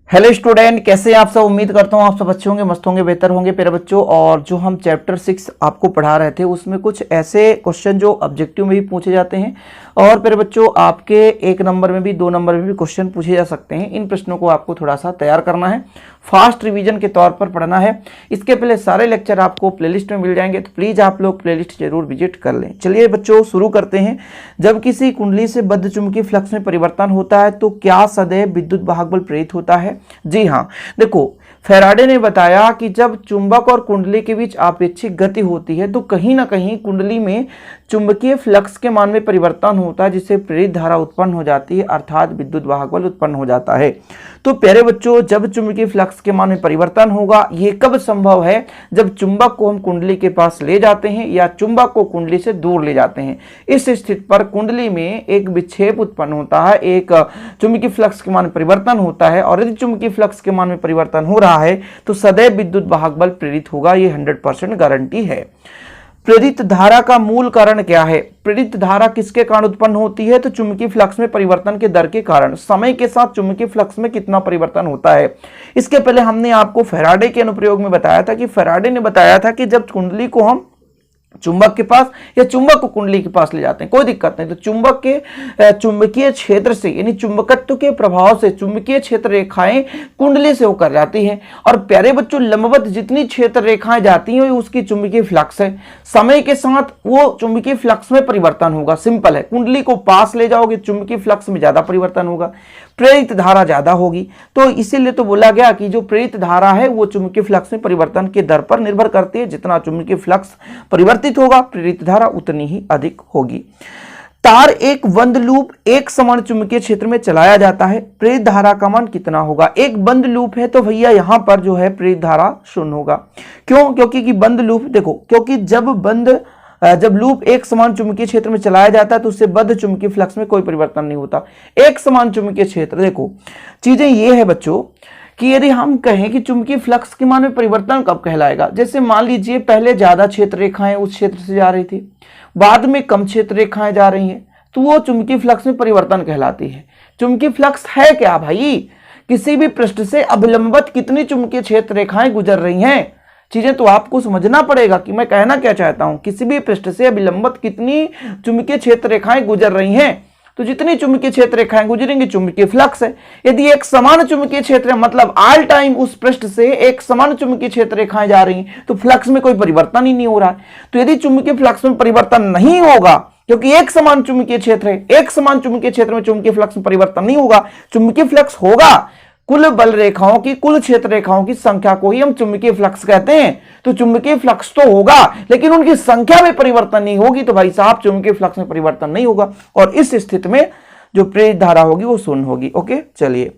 Hello student, कैसे हैं आप सब। उम्मीद करता हूँ आप सब अच्छे होंगे, मस्त होंगे, बेहतर होंगे प्यारे बच्चों। और जो हम चैप्टर 6 आपको पढ़ा रहे थे उसमें कुछ ऐसे क्वेश्चन जो ऑब्जेक्टिव में भी पूछे जाते हैं और प्यारे बच्चों आपके 1 नंबर में भी 2 नंबर में भी क्वेश्चन पूछे जा सकते हैं। इन प्रश्नों को आपको थोड़ा सा तैयार करना है, फास्ट रिवीजन के तौर पर पढ़ना है। इसके पहले सारे लेक्चर आपको प्लेलिस्ट में मिल जाएंगे, तो प्लीज आप लोग प्लेलिस्ट जरूर विजिट कर लें। चलिए बच्चों शुरू करते हैं। जब किसी कुंडली से बद्ध चुंबकीय फ्लक्स में परिवर्तन होता है तो क्या सदैव विद्युत वाहक बल प्रेरित होता है? जी हाँ, देखो फैराडे ने बताया कि जब चुंबक और कुंडली के बीच आपेक्षिक गति होती है तो कहीं ना कहीं कुंडली में चुंबकीय फ्लक्स के मान में परिवर्तन होता है, जिससे प्रेरित धारा उत्पन्न हो जाती है, अर्थात विद्युत वाहक बल उत्पन्न हो जाता है। तो प्यारे बच्चों, जब चुंबकीय फ्लक्स के मान में परिवर्तन होगा, ये कब संभव है? जब चुंबक को हम कुंडली के पास ले जाते हैं या चुंबक को कुंडली से दूर ले जाते हैं। इस स्थिति पर कुंडली में एक विक्षेप उत्पन्न होता है, एक चुंबकीय फ्लक्स के मान में परिवर्तन होता है, और यदि चुंबकीय फ्लक्स के मान में परिवर्तन हो रहा है तो सदैव विद्युत वाहक बल प्रेरित होगा। ये 100% गारंटी है। प्रेरित धारा का मूल कारण क्या है? प्रेरित धारा किसके कारण उत्पन्न होती है? तो चुंबकीय फ्लक्स में परिवर्तन के दर के कारण। समय के साथ चुंबकीय फ्लक्स में कितना परिवर्तन होता है? इसके पहले हमने आपको फैराडे के अनुप्रयोग में बताया था कि फैराडे ने बताया था कि जब कुंडली को हम चुंबक के पास या चुंबक को कुंडली के पास ले जाते हैं, कोई दिक्कत नहीं, तो चुंबक के चुंबकीय क्षेत्र से यानी चुंबकत्व के प्रभाव से चुंबकीय क्षेत्र रेखाएं कुंडली से होकर जाती हैं। और प्यारे बच्चों, लंबवत जितनी क्षेत्र रेखाएं जाती हैं उसकी चुंबकीय फ्लक्स है। समय के साथ वो चुंबकीय फ्लक्स में परिवर्तन होगा। सिंपल है, कुंडली को पास ले जाओगे चुंबकीय फ्लक्स में ज्यादा परिवर्तन होगा, प्रेरित धारा ज्यादा होगी। तो इसीलिए तो बोला गया कि जो प्रेरित धारा है वो चुंबकीय फ्लक्स में परिवर्तन के दर पर निर्भर करती है। जितना चुंबकीय फ्लक्स परिवर्तित होगा, प्रेरित धारा उतनी ही अधिक होगी। तार एक बंद लूप एक समान चुंबकीय क्षेत्र में चलाया जाता है, प्रेरित धारा का मान कितना होगा? एक बंद लूप है तो भैया यहां पर जो है प्रेरित धारा 0 होगा। क्यों? क्योंकि बंद लूप, देखो, क्योंकि जब लूप एक समान चुंबकीय क्षेत्र में चलाया जाता है तो उससे बद्ध चुंबकीय फ्लक्स में कोई परिवर्तन नहीं होता। एक समान चुंबकीय क्षेत्र, देखो चीजें ये है बच्चों कि यदि हम कहें कि चुंबकीय फ्लक्स के मान में परिवर्तन कब कहलाएगा, जैसे मान लीजिए पहले ज्यादा क्षेत्र रेखाएं उस क्षेत्र से जा रही थी, बाद में कम क्षेत्र रेखाएं जा रही हैं, तो वो चुंबकीय फ्लक्स में परिवर्तन कहलाती है। चुंबकीय फ्लक्स है क्या भाई? किसी भी पृष्ठ से अभिलंबवत कितनी चुंबकीय क्षेत्र रेखाएं गुजर रही हैं। चीजें तो आपको समझना पड़ेगा कि मैं कहना क्या चाहता हूं। किसी भी पृष्ठ से अभिलंबवत कितनी चुंबकीय क्षेत्र रेखाएं गुजर रही हैं, तो जितनी चुंबकीय क्षेत्र रेखाएं गुजरेंगी चुंबकीय फ्लक्स है। यदि एक समान चुंबकीय क्षेत्र है, मतलब ऑल टाइम उस पृष्ठ से एक समान चुंबकीय क्षेत्र रेखाएं जा रही हैं, तो फ्लक्स में कोई परिवर्तन ही नहीं हो रहा है। तो यदि चुंबकीय फ्लक्स में परिवर्तन नहीं होगा, क्योंकि एक समान चुंबकीय क्षेत्र है, एक समान चुंबकीय क्षेत्र में चुंबकीय फ्लक्स में परिवर्तन नहीं होगा, चुंबकीय फ्लक्स होगा, कुल बल रेखाओं की, कुल क्षेत्र रेखाओं की संख्या को ही हम चुंबकीय फ्लक्स कहते हैं। तो चुंबकीय फ्लक्स तो होगा लेकिन उनकी संख्या में परिवर्तन नहीं होगी, तो भाई साहब चुंबकीय फ्लक्स में परिवर्तन नहीं होगा और इस स्थिति में जो प्रेरित धारा होगी वो 0 होगी। ओके, चलिए,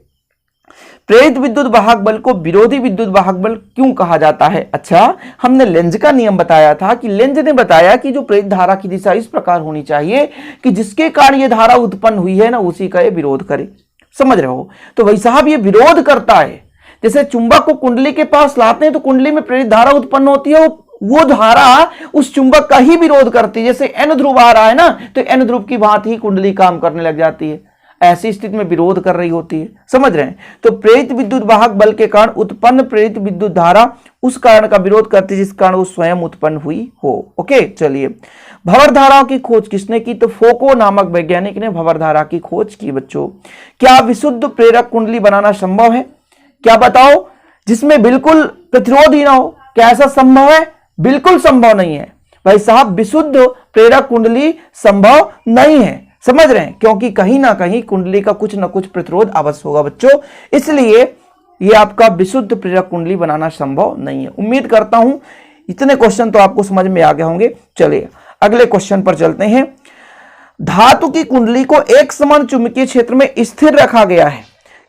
प्रेरित विद्युत वाहक बल को विरोधी विद्युत वाहक बल क्यों कहा जाता है? अच्छा, हमने लेंज का नियम बताया था कि लेंज ने बताया कि जो प्रेरित धारा की दिशा इस प्रकार होनी चाहिए कि जिसके कारण ये धारा उत्पन्न हुई है ना, उसी का ये विरोध करे। समझ रहे हो? तो भाई साहब ये विरोध करता है। जैसे चुंबक को कुंडली के पास लाते हैं तो कुंडली में प्रेरित धारा उत्पन्न होती है, वो धारा उस चुंबक का ही विरोध करती है। जैसे एन ध्रुव आ रहा है ना, तो एन ध्रुव की भांति ही कुंडली काम करने लग जाती है। ऐसी स्थिति में विरोध कर रही होती है। समझ रहे हैं? तो प्रेरित विद्युत वाहक बल के कारण उत्पन्न प्रेरित विद्युत धारा उस कारण का विरोध करती है जिस कारण वो स्वयं उत्पन्न हुई हो। ओके, चलिए, भंवर धाराओं की खोज किसने की? तो फोको नामक वैज्ञानिक ने भंवर धारा की खोज की। बच्चों, क्या विशुद्ध प्रेरक कुंडली बनाना संभव है? क्या बताओ, जिसमें बिल्कुल प्रतिरोध ही ना हो? क्या ऐसा संभव है? बिल्कुल संभव नहीं है भाई साहब। विशुद्ध प्रेरक कुंडली संभव नहीं है। समझ रहे हैं? क्योंकि कहीं ना कहीं कुंडली का कुछ ना कुछ प्रतिरोध अवश्य होगा बच्चों, इसलिए ये आपका विशुद्ध प्रेरक कुंडली बनाना संभव नहीं है। उम्मीद करता हूं इतने क्वेश्चन तो आपको समझ में आ गए होंगे। चलिए अगले क्वेश्चन पर चलते हैं। धातु की कुंडली को एक समान चुंबकीय क्षेत्र में स्थिर रखा गया है,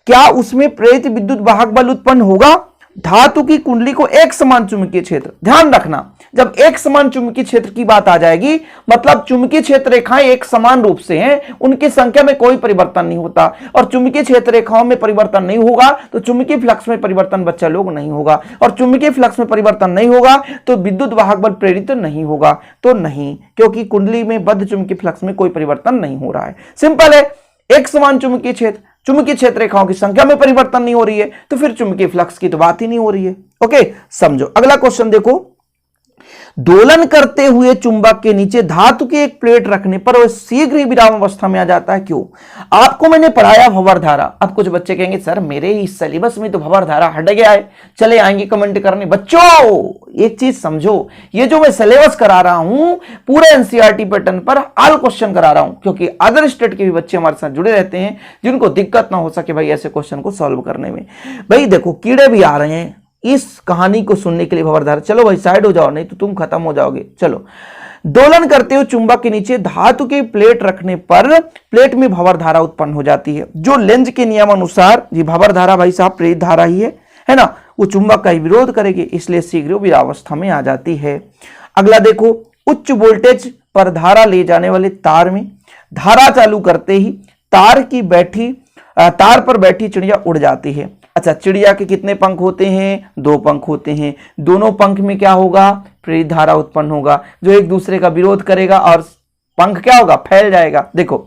क्या उसमें प्रेरित विद्युत वाहक बल उत्पन्न होगा? धातु की कुंडली को एक समान चुंबकीय क्षेत्र, ध्यान रखना, जब एक समान चुंबकीय क्षेत्र की बात आ जाएगी मतलब चुंबकीय क्षेत्र रेखाएं एक समान रूप से हैं, उनकी संख्या में कोई परिवर्तन नहीं होता और चुंबकीय क्षेत्र रेखाओं में परिवर्तन नहीं होगा तो चुंबकीय फ्लक्स में परिवर्तन बच्चा लोग नहीं होगा, और चुंबकीय फ्लक्स में परिवर्तन नहीं होगा तो विद्युत वाहक बल प्रेरित नहीं होगा। तो नहीं, क्योंकि कुंडली में बद्ध चुंबकीय फ्लक्स में कोई परिवर्तन नहीं हो रहा है। सिंपल है, एक समान चुंबकीय क्षेत्र, चुंबकीय क्षेत्र रेखाओं की संख्या में परिवर्तन नहीं हो रही है, तो फिर चुंबकीय फ्लक्स की तो बात ही नहीं हो रही है। ओके, समझो। अगला क्वेश्चन देखो, दोलन करते हुए चुंबक के नीचे धातु की एक प्लेट रखने पर वह शीघ्र ही विराम अवस्था में आ जाता है, क्यों? आपको मैंने पढ़ाया भंवर धारा। अब कुछ बच्चे कहेंगे सर मेरे ही सिलेबस में तो भंवर धारा हट गया है, चले आएंगे कमेंट करने। बच्चों एक चीज समझो, ये जो मैं सिलेबस करा रहा हूं पूरे एनसीईआरटी पैटर्न पर ऑल क्वेश्चन करा रहा हूं, क्योंकि अदर स्टेट के भी बच्चे हमारे साथ जुड़े रहते हैं जिनको दिक्कत ना हो सके भाई ऐसे क्वेश्चन को सॉल्व करने में। भाई देखो कीड़े भी आ रहे हैं इस कहानी को सुनने के लिए भंवर धारा। चलो भाई साइड हो जाओ, नहीं तो तुम खत्म हो जाओगे। चलो, दोलन करते हुए चुंबक के नीचे धातु की प्लेट रखने पर प्लेट में भंवर धारा उत्पन्न हो जाती है, जो लेंज के नियम अनुसार, जी भंवर धारा भाई साहब प्रेरित धारा ही है ना, वो चुंबक का ही विरोध करेगी, इसलिए शीघ्र विरामावस्था में आ जाती है। अगला देखो, उच्च वोल्टेज पर धारा ले जाने वाले तार में धारा चालू करते ही तार पर बैठी चिड़िया उड़ जाती है। अच्छा, चिड़िया के कितने पंख होते हैं? 2 पंख होते हैं। दोनों पंख में क्या होगा? प्रेरित धारा उत्पन्न होगा, जो एक दूसरे का विरोध करेगा और पंख क्या होगा? फैल जाएगा। देखो,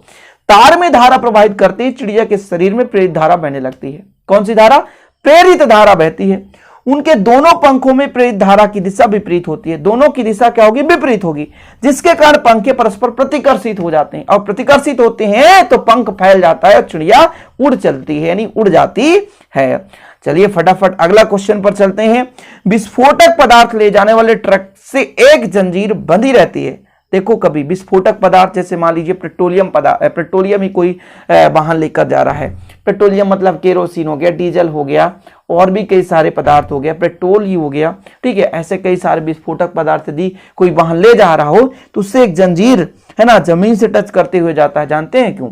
तार में धारा प्रवाहित करते ही चिड़िया के शरीर में प्रेरित धारा बहने लगती है। कौन सी धारा? प्रेरित धारा बहती है। उनके दोनों पंखों में प्रेरित धारा की दिशा विपरीत होती है। दोनों की दिशा क्या होगी? विपरीत होगी, जिसके कारण पंखे परस्पर प्रतिकर्षित हो जाते हैं, और प्रतिकर्षित होते हैं तो पंख फैल जाता है और चिड़िया उड़ चलती है, यानी उड़ जाती है। चलिए फटाफट अगला क्वेश्चन पर चलते हैं। विस्फोटक पदार्थ ले जाने वाले ट्रक से एक जंजीर बंधी रहती है। देखो, कभी विस्फोटक पदार्थ जैसे मान लीजिए पेट्रोलियम ही कोई वाहन लेकर जा रहा है। पेट्रोलियम मतलब केरोसिन हो गया, डीजल हो गया, और भी कई सारे पदार्थ हो गया, पेट्रोल ही हो गया, ठीक है। ऐसे कई सारे विस्फोटक पदार्थ यदि कोई वाहन ले जा रहा हो तो उससे एक जंजीर है ना जमीन से टच करते हुए जाता है। जानते हैं क्यों?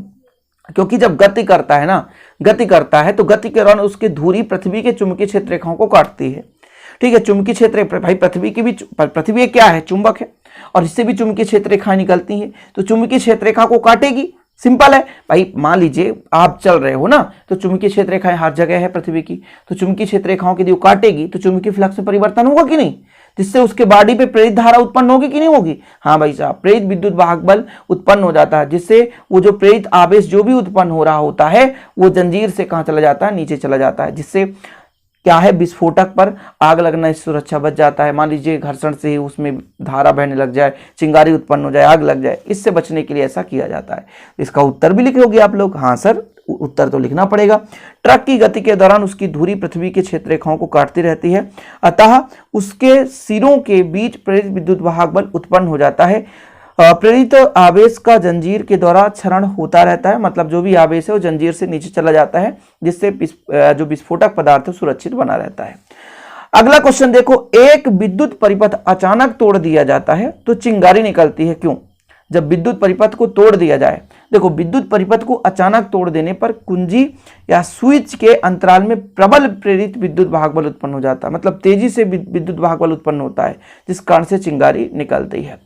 क्योंकि जब गति करता है तो गति के दौरान उसकी धुरी पृथ्वी के चुंबकीय क्षेत्र रेखाओं को काटती है, ठीक है। चुंबकीय क्षेत्र भाई पृथ्वी क्या है? चुंबक है, और इससे भी चुंबकीय क्षेत्र रेखाएं निकलती हैं, तो चुंबकीय क्षेत्र रेखा को काटेगी। सिंपल है भाई, मान लीजिए आप चल रहे हो ना, तो चुंबकीय क्षेत्र रेखाएं हर जगह है पृथ्वी की, तो चुंबकीय क्षेत्र रेखाओं की यदि काटेगी तो चुंबकीय फ्लक्स में परिवर्तन होगा कि नहीं, जिससे उसके बॉडी पे प्रेरित धारा उत्पन्न होगी कि नहीं होगी? हाँ भाई साहब, प्रेरित विद्युत वाहक बल उत्पन्न हो जाता है, जिससे वो जो प्रेरित आवेश जो भी उत्पन्न हो रहा होता है वो जंजीर से कहां चला जाता है? नीचे चला जाता है, जिससे क्या है? विस्फोटक पर आग लगना से सुरक्षा बच जाता है। मान लीजिए घर्षण से ही उसमें धारा बहने लग जाए, चिंगारी उत्पन्न हो जाए, आग लग जाए, इससे बचने के लिए ऐसा किया जाता है। इसका उत्तर भी लिखोगे आप लोग? हाँ सर, उत्तर तो लिखना पड़ेगा। ट्रक की गति के दौरान उसकी धुरी पृथ्वी के क्षेत्र रेखाओं को काटती रहती है, अतः उसके सिरों के बीच प्रेरित विद्युत वाहक बल उत्पन्न हो जाता है। प्रेरित आवेश का जंजीर के द्वारा क्षरण होता रहता है, मतलब जो भी आवेश है वो जंजीर से नीचे चला जाता है, जिससे जो विस्फोटक पदार्थ है सुरक्षित बना रहता है। अगला क्वेश्चन देखो, एक विद्युत परिपथ अचानक तोड़ दिया जाता है तो चिंगारी निकलती है, क्यों? जब विद्युत परिपथ को तोड़ दिया जाए, देखो विद्युत परिपथ को अचानक तोड़ देने पर कुंजी या स्विच के अंतराल में प्रबल प्रेरित विद्युत वाहक बल उत्पन्न हो जाता है, मतलब तेजी से विद्युत वाहक बल उत्पन्न होता है, जिस कारण से चिंगारी निकलती है।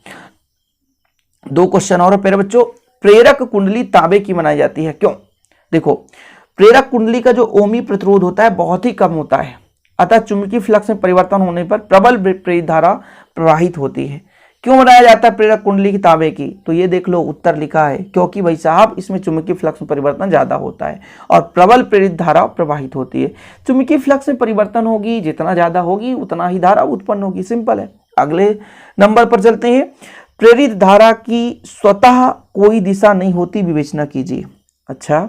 2 क्वेश्चन और प्यारे बच्चों, प्रेरक कुंडली तांबे की बनाई जाती है, क्यों? देखो, प्रेरक कुंडली का जो ओमी प्रतिरोध होता है बहुत ही कम होता है, अतः चुंबकीय फ्लक्स में परिवर्तन होने पर प्रबल प्रेरित धारा प्रवाहित होती है। क्यों बनाया जाता है प्रेरक कुंडली की तांबे की? तो ये देख लो, उत्तर लिखा है, क्योंकि भाई साहब इसमें चुंबकीय फ्लक्स में परिवर्तन ज्यादा होता है और प्रबल प्रेरित धारा प्रवाहित होती है। चुंबकीय फ्लक्स में परिवर्तन होगी, जितना ज्यादा होगी उतना ही धारा उत्पन्न होगी, सिंपल है। अगले नंबर पर चलते हैं। प्रेरित धारा की स्वतः कोई दिशा नहीं होती, विवेचना कीजिए। अच्छा,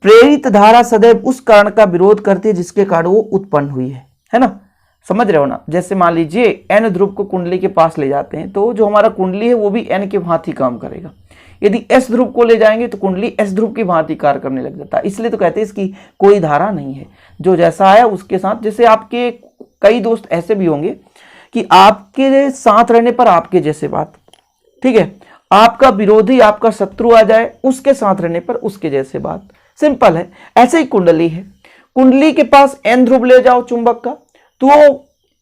प्रेरित धारा सदैव उस कारण का विरोध करती है जिसके कारण वो उत्पन्न हुई है ना? समझ रहे हो ना? जैसे मान लीजिए एन ध्रुव को कुंडली के पास ले जाते हैं तो जो हमारा कुंडली है वो भी एन के भांति काम करेगा। यदि एस ध्रुव को ले जाएंगे तो कुंडली एस ध्रुव की भांति कार्य करने लग जाता है। इसलिए तो कहते हैं इसकी कोई धारा नहीं है, जो जैसा आया उसके साथ। जैसे आपके कई दोस्त ऐसे भी होंगे कि आपके साथ रहने पर आपके जैसे बात, ठीक है, आपका विरोधी आपका शत्रु आ जाए, उसके साथ रहने पर उसके जैसे बात, सिंपल है। ऐसे ही कुंडली है, कुंडली के पास एन ध्रुव ले जाओ चुंबक का तो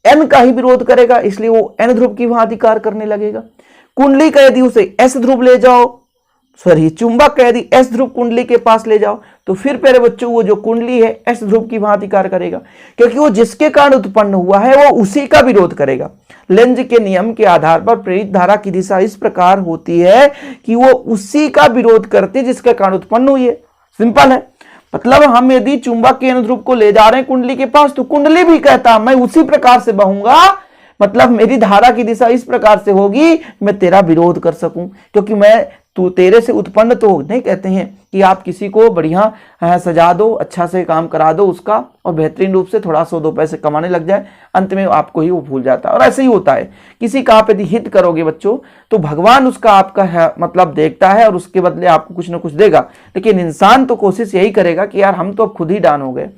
एन का ही विरोध करेगा, इसलिए वो एन ध्रुव की भांति कार्य करने लगेगा। कुंडली का यदि उसे एस ध्रुव ले जाओ, सॉरी चुंबक का यदि एस ध्रुव कुंडली के पास ले जाओ तो फिर प्यारे बच्चों वो जो कुंडली है एस ध्रुव की भांति कार्य करेगा, क्योंकि वो जिसके कारण उत्पन्न हुआ है वो उसी का विरोध करेगा। लेंज के नियम के आधार पर प्रेरित धारा की दिशा इस प्रकार होती है कि वो उसी का विरोध करती है जिसके कारण उत्पन्न हुई है, सिंपल है। मतलब हम यदि चुंबक केंद्र ध्रुव को ले जा रहे हैं कुंडली के पास, तो कुंडली भी कहता मैं उसी प्रकार से बहूंगा, मतलब मेरी धारा की दिशा इस प्रकार से होगी मैं तेरा विरोध कर सकूं, क्योंकि मैं तू तेरे से उत्पन्न तो नहीं। कहते हैं कि आप किसी को बढ़िया सजा दो, अच्छा से काम करा दो उसका, और बेहतरीन रूप से थोड़ा सा 2 पैसे कमाने लग जाए, अंत में आपको ही वो भूल जाता है। और ऐसे ही होता है, किसी का आप यदि हित करोगे बच्चों, तो भगवान उसका आपका है मतलब देखता है और उसके बदले आपको कुछ ना कुछ देगा। लेकिन इंसान तो कोशिश यही करेगा कि यार हम तो अब खुद ही डान हो गए।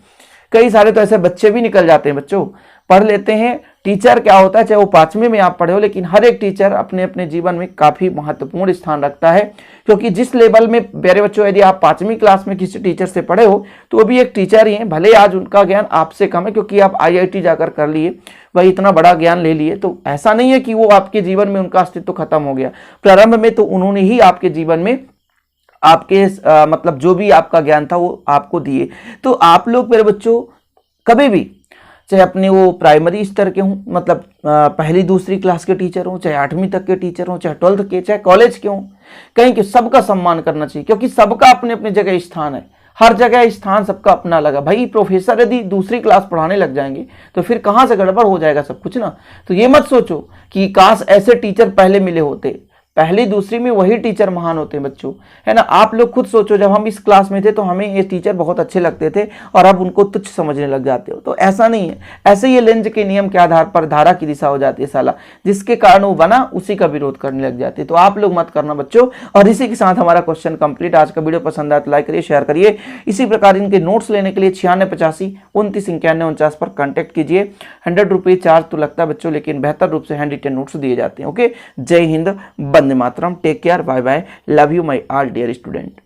कई सारे तो ऐसे बच्चे भी निकल जाते हैं बच्चों, पढ़ लेते हैं। टीचर क्या होता है, चाहे वो 5वीं में आप पढ़े हो, लेकिन हर एक टीचर अपने अपने जीवन में काफी महत्वपूर्ण स्थान रखता है। क्योंकि जिस लेवल में प्यारे बच्चों यदि आप 5वीं क्लास में किसी टीचर से पढ़े हो, तो वो भी एक टीचर ही है, भले आज उनका ज्ञान आपसे कम है, क्योंकि आप IIT जाकर कर लिए, वही इतना बड़ा ज्ञान ले लिए, तो ऐसा नहीं है कि वो आपके जीवन में उनका अस्तित्व खत्म हो गया। प्रारंभ में तो उन्होंने ही आपके जीवन में आपके मतलब जो भी आपका ज्ञान था वो आपको दिए। तो आप लोग मेरे बच्चों कभी भी, चाहे अपने वो प्राइमरी स्तर के हों, मतलब पहली दूसरी क्लास के टीचर हों, चाहे 8वीं तक के टीचर हों, चाहे 12th के, चाहे कॉलेज के हों, कहीं के सबका सम्मान करना चाहिए, क्योंकि सबका अपने अपने जगह स्थान है। हर जगह स्थान सबका अपना अलग है। भाई प्रोफेसर यदि दूसरी क्लास पढ़ाने लग जाएंगे तो फिर कहाँ से गड़बड़ हो जाएगा सब कुछ ना। तो ये मत सोचो कि काश ऐसे टीचर पहले मिले होते, पहली दूसरी में वही टीचर महान होते हैं बच्चों, है ना। आप लोग खुद सोचो, जब हम इस क्लास में थे तो हमें ये टीचर बहुत अच्छे लगते थे और अब उनको तुच्छ समझने लग जाते हो। तो ऐसा नहीं है, ऐसे ये लेंज के नियम के आधार पर धारा की दिशा हो जाती है साला, जिसके कारण वो बना उसी का विरोध करने लग जाते। तो आप लोग मत करना बच्चों। और इसी के साथ हमारा क्वेश्चन कंप्लीट। आज का वीडियो पसंद आया तो लाइक करिए, शेयर करिए। इसी प्रकार इनके नोट्स लेने के लिए 9685 29 91 49 पर कॉन्टेक्ट कीजिए। 100 रुपीज चार्ज तो लगता है बच्चों, लेकिन बेहतर रूप से हैंड रिटन नोट्स दिए जाते हैं। ओके, जय हिंद, वंदे मातरम, take care, bye bye, love you my all dear student.